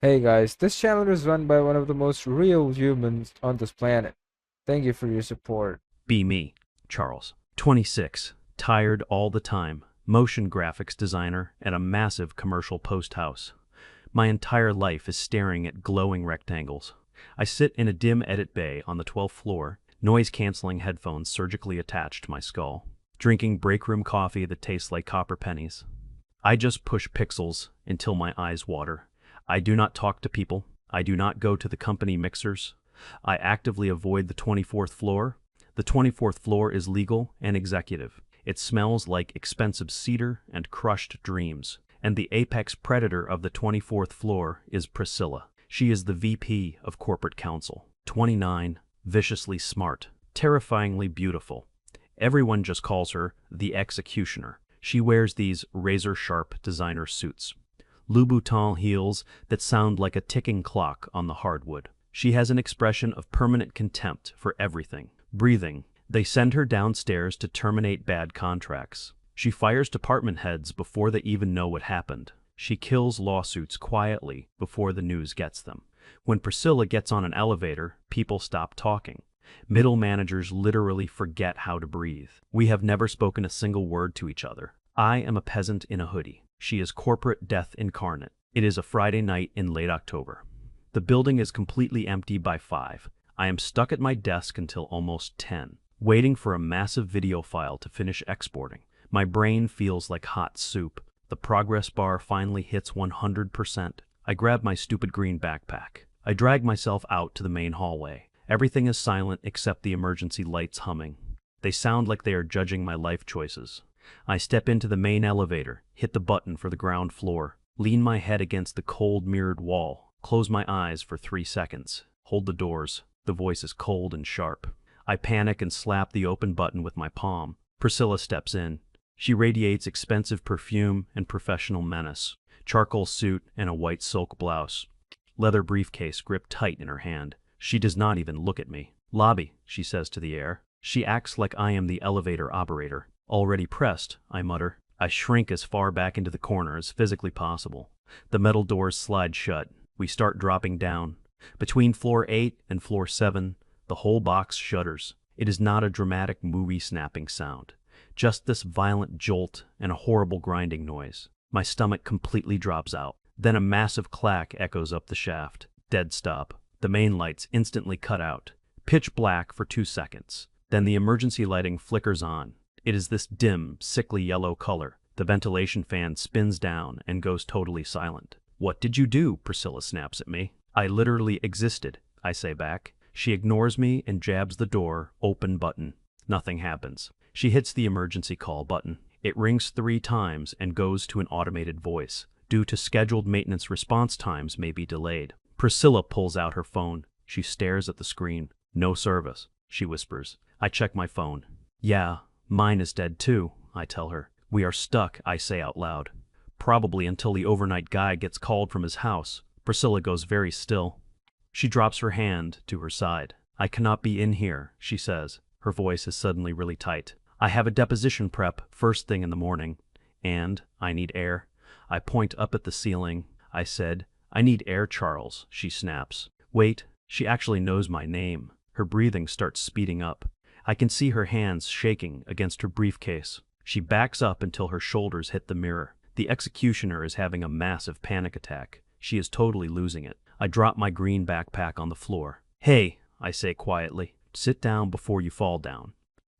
Hey guys, this channel is run by one of the most real humans on this planet. Thank you for your support. Be me, Charles. 26, tired all the time, motion graphics designer at a massive commercial post house. My entire life is staring at glowing rectangles. I sit in a dim edit bay on the 12th floor, noise-canceling headphones surgically attached to my skull, drinking break room coffee that tastes like copper pennies. I just push pixels until my eyes water. I do not talk to people. I do not go to the company mixers. I actively avoid the 24th floor. The 24th floor is legal and executive. It smells like expensive cedar and crushed dreams. And the apex predator of the 24th floor is Priscilla. She is the VP of corporate counsel. 29, viciously smart, terrifyingly beautiful. Everyone just calls her the executioner. She wears these razor-sharp designer suits, Louboutin heels that sound like a ticking clock on the hardwood. She has an expression of permanent contempt for everything. Breathing. They send her downstairs to terminate bad contracts. She fires department heads before they even know what happened. She kills lawsuits quietly before the news gets them. When Priscilla gets on an elevator, people stop talking. Middle managers literally forget how to breathe. We have never spoken a single word to each other. I am a peasant in a hoodie. She is corporate death incarnate. It is a Friday night in late October. The building is completely empty by 5. I am stuck at my desk until almost 10, waiting for a massive video file to finish exporting. My brain feels like hot soup. The progress bar finally hits 100%. I grab my stupid green backpack. I drag myself out to the main hallway. Everything is silent except the emergency lights humming. They sound like they are judging my life choices. I step into the main elevator, hit the button for the ground floor, lean my head against the cold mirrored wall, close my eyes for 3 seconds, hold the doors. The voice is cold and sharp. I panic and slap the open button with my palm. Priscilla steps in. She radiates expensive perfume and professional menace. Charcoal suit and a white silk blouse. Leather briefcase gripped tight in her hand. She does not even look at me. "Lobby," she says to the air. She acts like I am the elevator operator. "Already pressed," I mutter. I shrink as far back into the corner as physically possible. The metal doors slide shut. We start dropping down. Between floor 8 and floor 7, the whole box shudders. It is not a dramatic movie snapping sound. Just this violent jolt and a horrible grinding noise. My stomach completely drops out. Then a massive clack echoes up the shaft. Dead stop. The main lights instantly cut out. Pitch black for 2 seconds. Then the emergency lighting flickers on. It is this dim, sickly yellow color. The ventilation fan spins down and goes totally silent. "What did you do?" Priscilla snaps at me. "I literally existed," I say back. She ignores me and jabs the door open button. Nothing happens. She hits the emergency call button. It rings 3 times and goes to an automated voice. Due to scheduled maintenance, response times may be delayed. Priscilla pulls out her phone. She stares at the screen. "No service," she whispers. I check my phone. "Yeah, mine is dead too," I tell her. "We are stuck," I say out loud. "Probably until the overnight guy gets called from his house." Priscilla goes very still. She drops her hand to her side. "I cannot be in here," she says. Her voice is suddenly really tight. "I have a deposition prep first thing in the morning, and I need air." I point up at the ceiling. I said, "I need air, Charles," she snaps. Wait, she actually knows my name. Her breathing starts speeding up. I can see her hands shaking against her briefcase. She backs up until her shoulders hit the mirror. The executioner is having a massive panic attack. She is totally losing it. I drop my green backpack on the floor. "Hey," I say quietly, "sit down before you fall down."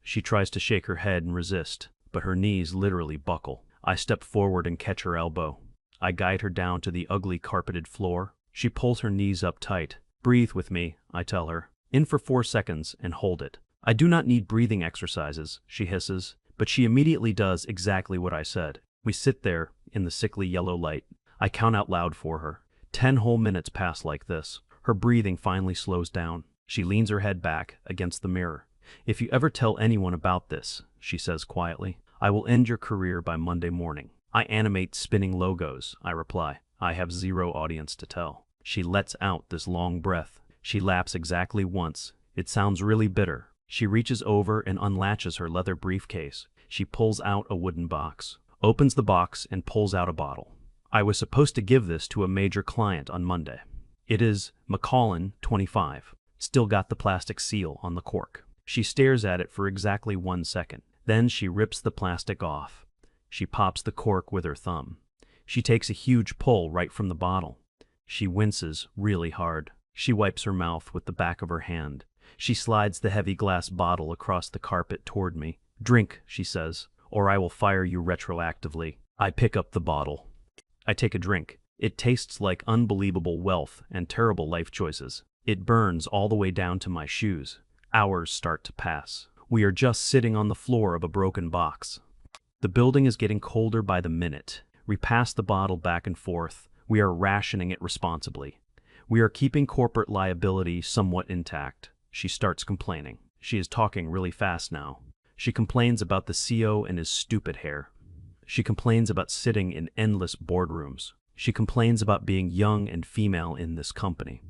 She tries to shake her head and resist, but her knees literally buckle. I step forward and catch her elbow. I guide her down to the ugly carpeted floor. She pulls her knees up tight. "Breathe with me," I tell her. "In for 4 seconds and hold it." "I do not need breathing exercises," she hisses, but she immediately does exactly what I said. We sit there in the sickly yellow light. I count out loud for her. 10 whole minutes pass like this. Her breathing finally slows down. She leans her head back against the mirror. "If you ever tell anyone about this," she says quietly, "I will end your career by Monday morning." I animate spinning logos, I reply. I have 0 audience to tell. She lets out this long breath. She laughs exactly once. It sounds really bitter. She reaches over and unlatches her leather briefcase. She pulls out a wooden box, opens the box and pulls out a bottle. I was supposed to give this to a major client on Monday. It is Macallan 25. Still got the plastic seal on the cork. She stares at it for exactly 1 second. Then she rips the plastic off. She pops the cork with her thumb. She takes a huge pull right from the bottle. She winces really hard. She wipes her mouth with the back of her hand. She slides the heavy glass bottle across the carpet toward me. "Drink," she says, "or I will fire you retroactively." I pick up the bottle. I take a drink. It tastes like unbelievable wealth and terrible life choices. It burns all the way down to my shoes. Hours start to pass. We are just sitting on the floor of a broken box. The building is getting colder by the minute. We pass the bottle back and forth. We are rationing it responsibly. We are keeping corporate liability somewhat intact. She starts complaining. She is talking really fast now. She complains about the CEO and his stupid hair. She complains about sitting in endless boardrooms. She complains about being young and female in this company.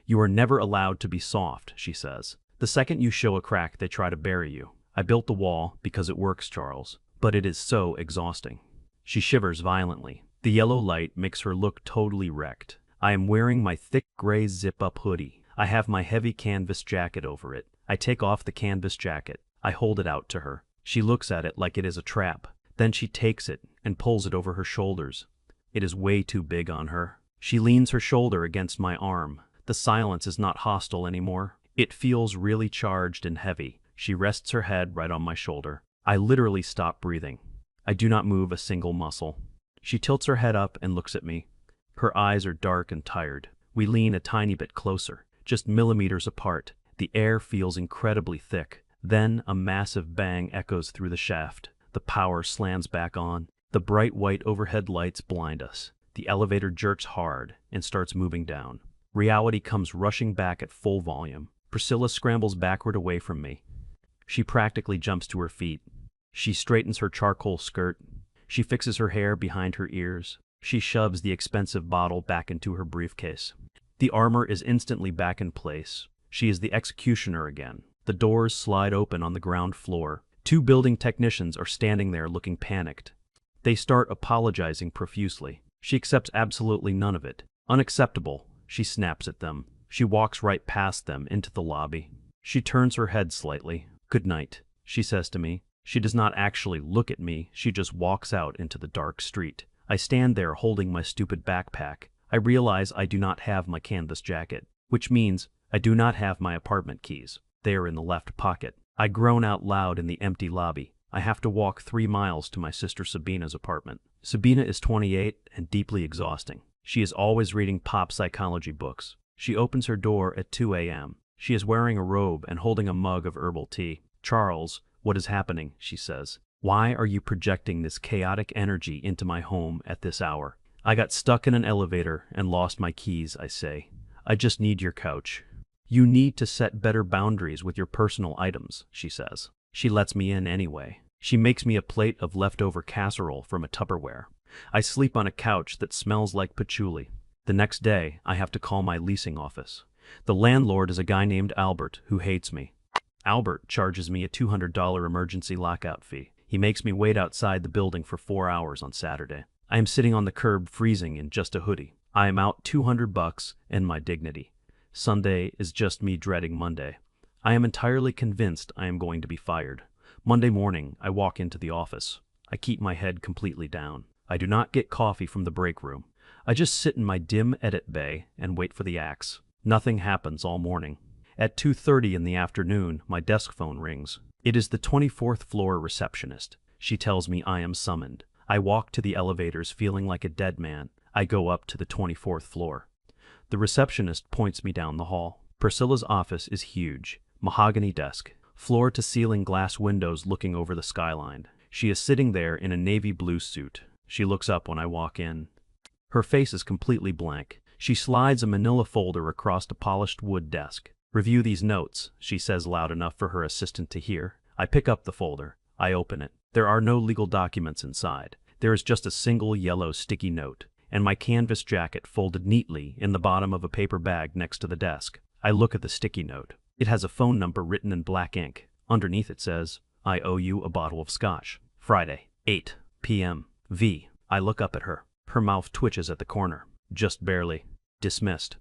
"You are never allowed to be soft," she says. "The second you show a crack, they try to bury you. I built the wall because it works, Charles, but it is so exhausting." She shivers violently. The yellow light makes her look totally wrecked. I am wearing my thick gray zip-up hoodie. I have my heavy canvas jacket over it. I take off the canvas jacket. I hold it out to her. She looks at it like it is a trap. Then she takes it and pulls it over her shoulders. It is way too big on her. She leans her shoulder against my arm. The silence is not hostile anymore. It feels really charged and heavy. She rests her head right on my shoulder. I literally stop breathing. I do not move a single muscle. She tilts her head up and looks at me. Her eyes are dark and tired. We lean a tiny bit closer, just millimeters apart. The air feels incredibly thick. Then a massive bang echoes through the shaft. The power slams back on. The bright white overhead lights blind us. The elevator jerks hard and starts moving down. Reality comes rushing back at full volume. Priscilla scrambles backward away from me. She practically jumps to her feet. She straightens her charcoal skirt. She fixes her hair behind her ears. She shoves the expensive bottle back into her briefcase. The armor is instantly back in place. She is the executioner again. The doors slide open on the ground floor. 2 building technicians are standing there looking panicked. They start apologizing profusely. She accepts absolutely none of it. "Unacceptable," she snaps at them. She walks right past them into the lobby. She turns her head slightly. "Good night," she says to me. She does not actually look at me. She just walks out into the dark street. I stand there holding my stupid backpack. I realize I do not have my canvas jacket, which means I do not have my apartment keys. They are in the left pocket. I groan out loud in the empty lobby. I have to walk 3 miles to my sister Sabina's apartment. Sabina is 28 and deeply exhausting. She is always reading pop psychology books. She opens her door at 2 a.m. She is wearing a robe and holding a mug of herbal tea. "Charles, what is happening?" she says. "Why are you projecting this chaotic energy into my home at this hour?" "I got stuck in an elevator and lost my keys," I say. "I just need your couch." "You need to set better boundaries with your personal items," she says. She lets me in anyway. She makes me a plate of leftover casserole from a Tupperware. I sleep on a couch that smells like patchouli. The next day, I have to call my leasing office. The landlord is a guy named Albert who hates me. Albert charges me a $200 emergency lockout fee. He makes me wait outside the building for 4 hours on Saturday. I am sitting on the curb freezing in just a hoodie. I am out $200 and my dignity. Sunday is just me dreading Monday. I am entirely convinced I am going to be fired. Monday morning, I walk into the office. I keep my head completely down. I do not get coffee from the break room. I just sit in my dim edit bay and wait for the axe. Nothing happens all morning. At 2:30 in the afternoon, my desk phone rings. It is the 24th floor receptionist. She tells me I am summoned. I walk to the elevators feeling like a dead man. I go up to the 24th floor. The receptionist points me down the hall. Priscilla's office is huge. Mahogany desk. Floor-to-ceiling glass windows looking over the skyline. She is sitting there in a navy blue suit. She looks up when I walk in. Her face is completely blank. She slides a manila folder across a polished wood desk. "Review these notes," she says loud enough for her assistant to hear. I pick up the folder. I open it. There are no legal documents inside. There is just a single yellow sticky note, and my canvas jacket folded neatly in the bottom of a paper bag next to the desk. I look at the sticky note. It has a phone number written in black ink. Underneath it says, "I owe you a bottle of scotch. Friday, 8 p.m. V." I look up at her. Her mouth twitches at the corner. Just barely. Dismissed,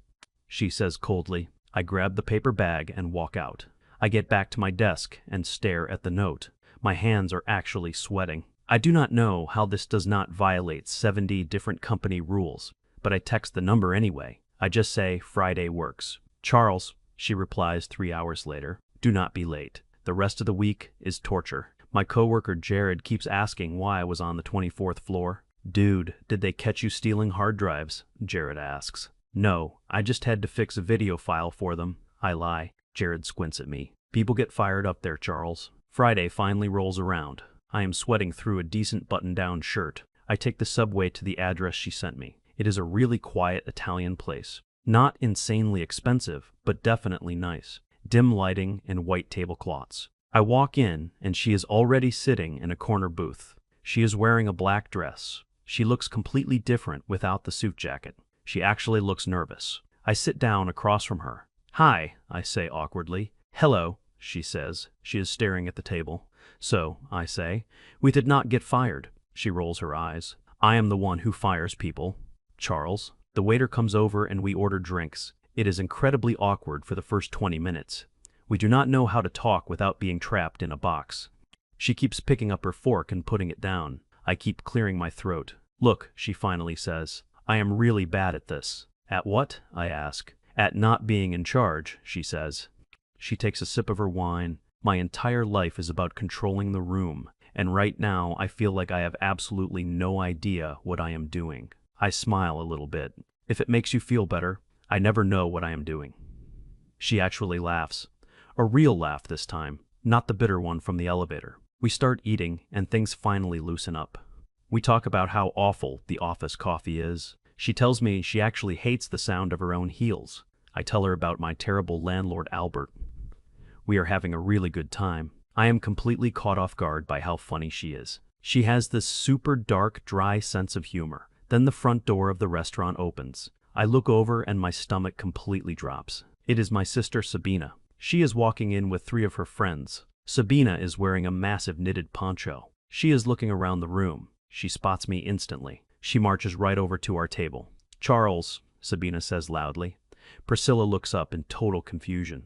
she says coldly. I grab the paper bag and walk out. I get back to my desk and stare at the note. My hands are actually sweating. I do not know how this does not violate 70 different company rules, but I text the number anyway. I just say Friday works. Charles, she replies 3 hours later. Do not be late. The rest of the week is torture. My coworker Jared keeps asking why I was on the 24th floor. Dude, did they catch you stealing hard drives? Jared asks. No, I just had to fix a video file for them. I lie. Jared squints at me. People get fired up there, Charles. Friday finally rolls around. I am sweating through a decent button-down shirt. I take the subway to the address she sent me. It is a really quiet Italian place. Not insanely expensive, but definitely nice. Dim lighting and white tablecloths. I walk in, and she is already sitting in a corner booth. She is wearing a black dress. She looks completely different without the suit jacket. She actually looks nervous. I sit down across from her. Hi, I say awkwardly. Hello, she says. She is staring at the table. So, I say, we did not get fired. She rolls her eyes. I am the one who fires people. Charles. The waiter comes over and we order drinks. It is incredibly awkward for the first 20 minutes. We do not know how to talk without being trapped in a box. She keeps picking up her fork and putting it down. I keep clearing my throat. Look, she finally says, I am really bad at this. At what? I ask. At not being in charge, she says. She takes a sip of her wine. My entire life is about controlling the room, and right now I feel like I have absolutely no idea what I am doing. I smile a little bit. If it makes you feel better, I never know what I am doing. She actually laughs. A real laugh this time, not the bitter one from the elevator. We start eating, and things finally loosen up. We talk about how awful the office coffee is. She tells me she actually hates the sound of her own heels. I tell her about my terrible landlord, Albert. We are having a really good time. I am completely caught off guard by how funny she is. She has this super dark, dry sense of humor. Then the front door of the restaurant opens. I look over and my stomach completely drops. It is my sister Sabina. She is walking in with 3 of her friends. Sabina is wearing a massive knitted poncho. She is looking around the room. She spots me instantly. She marches right over to our table. Charles, Sabina says loudly. Priscilla looks up in total confusion.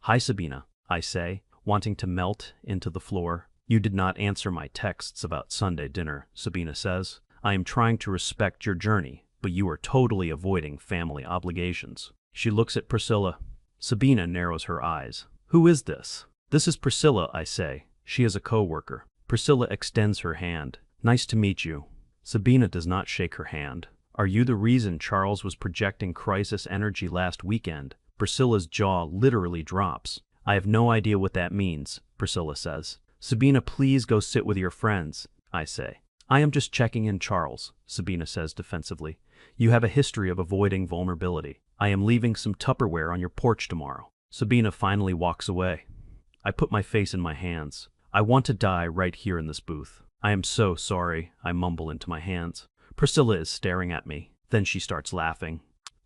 Hi, Sabina, I say, wanting to melt into the floor. You did not answer my texts about Sunday dinner, Sabina says. I am trying to respect your journey, but you are totally avoiding family obligations. She looks at Priscilla. Sabina narrows her eyes. Who is this? This is Priscilla, I say. She is a co-worker. Priscilla extends her hand. Nice to meet you. Sabina does not shake her hand. Are you the reason Charles was projecting crisis energy last weekend? Priscilla's jaw literally drops. I have no idea what that means, Priscilla says. Sabina, please go sit with your friends, I say. I am just checking in, Charles, Sabina says defensively. You have a history of avoiding vulnerability. I am leaving some Tupperware on your porch tomorrow. Sabina finally walks away. I put my face in my hands. I want to die right here in this booth. I am so sorry, I mumble into my hands. Priscilla is staring at me. Then she starts laughing.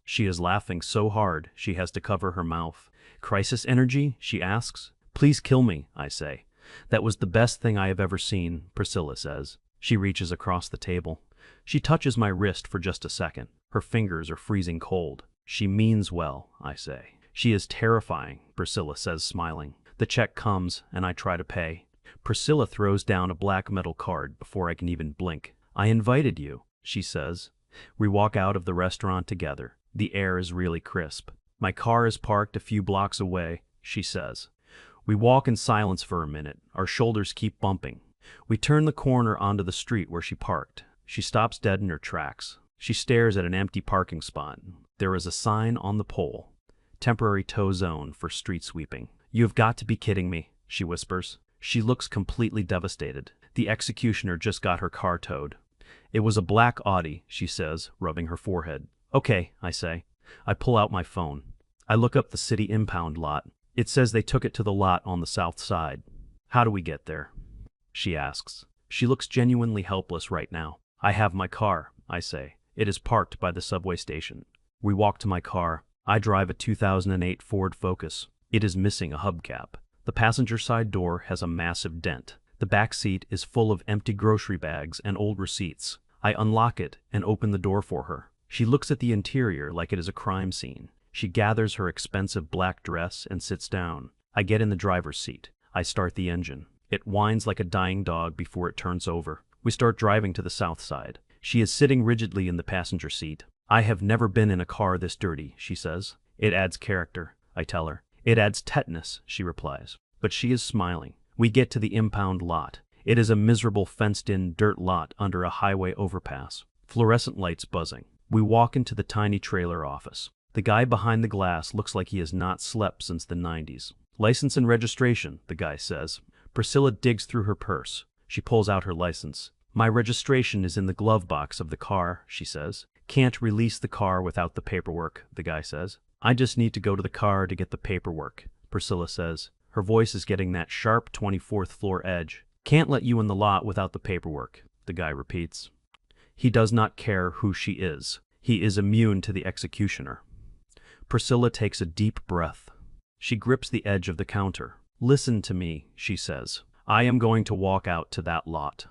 She is laughing so hard she has to cover her mouth. Crisis energy? She asks. Please kill me, I say. That was the best thing I have ever seen, Priscilla says. She reaches across the table. She touches my wrist for just a second. Her fingers are freezing cold. She means well, I say. She is terrifying, Priscilla says, smiling. The check comes, and I try to pay. Priscilla throws down a black metal card before I can even blink. I invited you, she says. We walk out of the restaurant together. The air is really crisp. My car is parked a few blocks away, she says. We walk in silence for a minute. Our shoulders keep bumping. We turn the corner onto the street where she parked. She stops dead in her tracks. She stares at an empty parking spot. There is a sign on the pole. Temporary tow zone for street sweeping. You have got to be kidding me, she whispers. She looks completely devastated. The executioner just got her car towed. It was a black Audi, she says, rubbing her forehead. Okay, I say. I pull out my phone. I look up the city impound lot. It says they took it to the lot on the south side. How do we get there? She asks. She looks genuinely helpless right now. I have my car, I say. It is parked by the subway station. We walk to my car. I drive a 2008 Ford Focus. It is missing a hubcap. The passenger side door has a massive dent. The back seat is full of empty grocery bags and old receipts. I unlock it and open the door for her. She looks at the interior like it is a crime scene. She gathers her expensive black dress and sits down. I get in the driver's seat. I start the engine. It whines like a dying dog before it turns over. We start driving to the south side. She is sitting rigidly in the passenger seat. I have never been in a car this dirty, she says. It adds character, I tell her. It adds tetanus, she replies. But she is smiling. We get to the impound lot. It is a miserable fenced-in dirt lot under a highway overpass. Fluorescent lights buzzing. We walk into the tiny trailer office. The guy behind the glass looks like he has not slept since the 90s. License and registration, the guy says. Priscilla digs through her purse. She pulls out her license. My registration is in the glove box of the car, she says. Can't release the car without the paperwork, the guy says. I just need to go to the car to get the paperwork, Priscilla says. Her voice is getting that sharp 24th floor edge. Can't let you in the lot without the paperwork, the guy repeats. He does not care who she is. He is immune to the executioner. Priscilla takes a deep breath. She grips the edge of the counter. Listen to me, she says. I am going to walk out to that lot.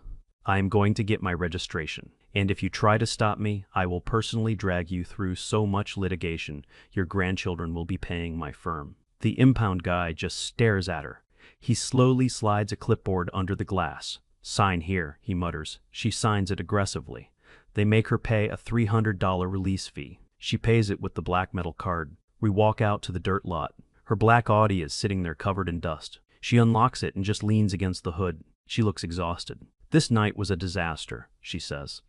I am going to get my registration. And if you try to stop me, I will personally drag you through so much litigation, your grandchildren will be paying my firm. The impound guy just stares at her. He slowly slides a clipboard under the glass. Sign here, he mutters. She signs it aggressively. They make her pay a $300 release fee. She pays it with the black metal card. We walk out to the dirt lot. Her black Audi is sitting there covered in dust. She unlocks it and just leans against the hood. She looks exhausted. This night was a disaster, she says.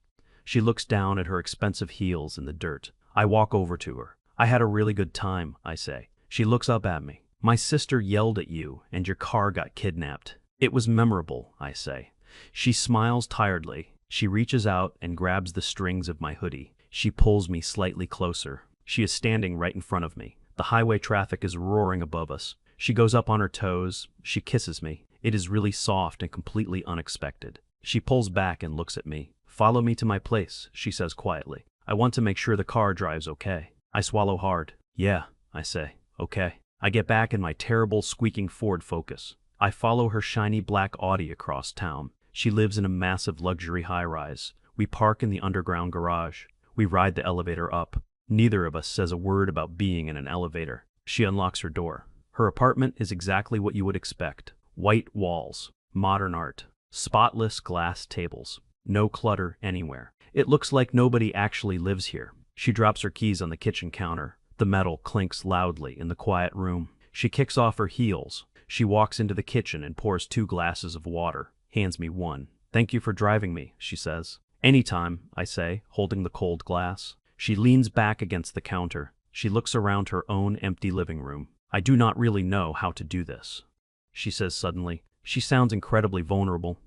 She looks down at her expensive heels in the dirt. I walk over to her. I had a really good time, I say. She looks up at me. My sister yelled at you, and your car got kidnapped. It was memorable, I say. She smiles tiredly. She reaches out and grabs the strings of my hoodie. She pulls me slightly closer. She is standing right in front of me. The highway traffic is roaring above us. She goes up on her toes. She kisses me. It is really soft and completely unexpected. She pulls back and looks at me. Follow me to my place, she says quietly. I want to make sure the car drives okay. I swallow hard. Yeah, I say. Okay. I get back in my terrible squeaking Ford Focus. I follow her shiny black Audi across town. She lives in a massive luxury high-rise. We park in the underground garage. We ride the elevator up. Neither of us says a word about being in an elevator. She unlocks her door. Her apartment is exactly what you would expect. White walls, modern art, spotless glass tables. No clutter anywhere. It looks like nobody actually lives here. She drops her keys on the kitchen counter. The metal clinks loudly in the quiet room. She kicks off her heels. She walks into the kitchen and pours 2 glasses of water. Hands me one. Thank you for driving me, she says. Anytime, I say, holding the cold glass. She leans back against the counter. She looks around her own empty living room. I do not really know how to do this, she says suddenly. She sounds incredibly vulnerable.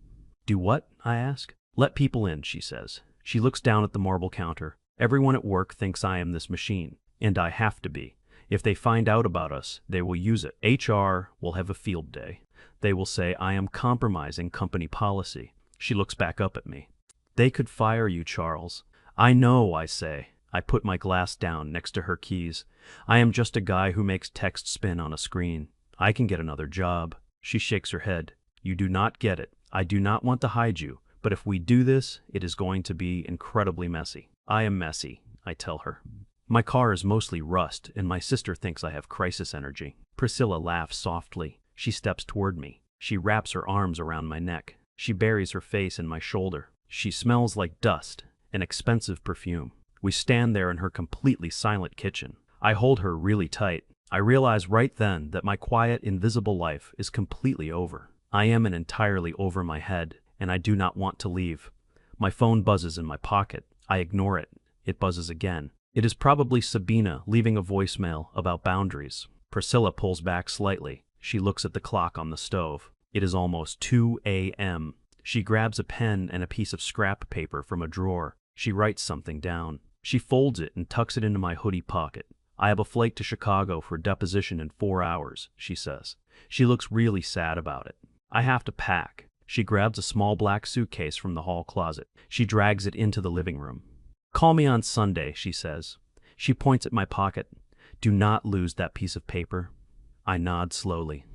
Do what? I ask. Let people in, she says. She looks down at the marble counter. Everyone at work thinks I am this machine, and I have to be. If they find out about us, they will use it. HR will have a field day. They will say I am compromising company policy. She looks back up at me. They could fire you, Charles. I know, I say. I put my glass down next to her keys. I am just a guy who makes text spin on a screen. I can get another job. She shakes her head. You do not get it. I do not want to hide you, but if we do this, it is going to be incredibly messy. I am messy, I tell her. My car is mostly rust, and my sister thinks I have crisis energy. Priscilla laughs softly. She steps toward me. She wraps her arms around my neck. She buries her face in my shoulder. She smells like dust, an expensive perfume. We stand there in her completely silent kitchen. I hold her really tight. I realize right then that my quiet, invisible life is completely over. I am in entirely over my head, and I do not want to leave. My phone buzzes in my pocket. I ignore it. It buzzes again. It is probably Sabina leaving a voicemail about boundaries. Priscilla pulls back slightly. She looks at the clock on the stove. It is almost 2 a.m. She grabs a pen and a piece of scrap paper from a drawer. She writes something down. She folds it and tucks it into my hoodie pocket. I have a flight to Chicago for deposition in 4 hours, she says. She looks really sad about it. I have to pack. She grabs a small black suitcase from the hall closet. She drags it into the living room. Call me on Sunday, she says. She points at my pocket. Do not lose that piece of paper. I nod slowly.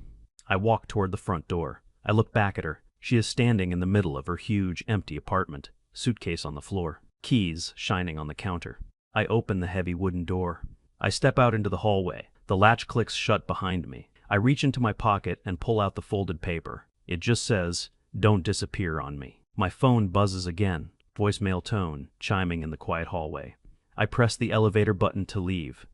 I walk toward the front door. I look back at her. She is standing in the middle of her huge, empty apartment, suitcase on the floor. keys shining on the counter. I open the heavy wooden door. I step out into the hallway. The latch clicks shut behind me. I reach into my pocket and pull out the folded paper. It just says, "Don't disappear on me." My phone buzzes again, voicemail tone chiming in the quiet hallway. I press the elevator button to leave.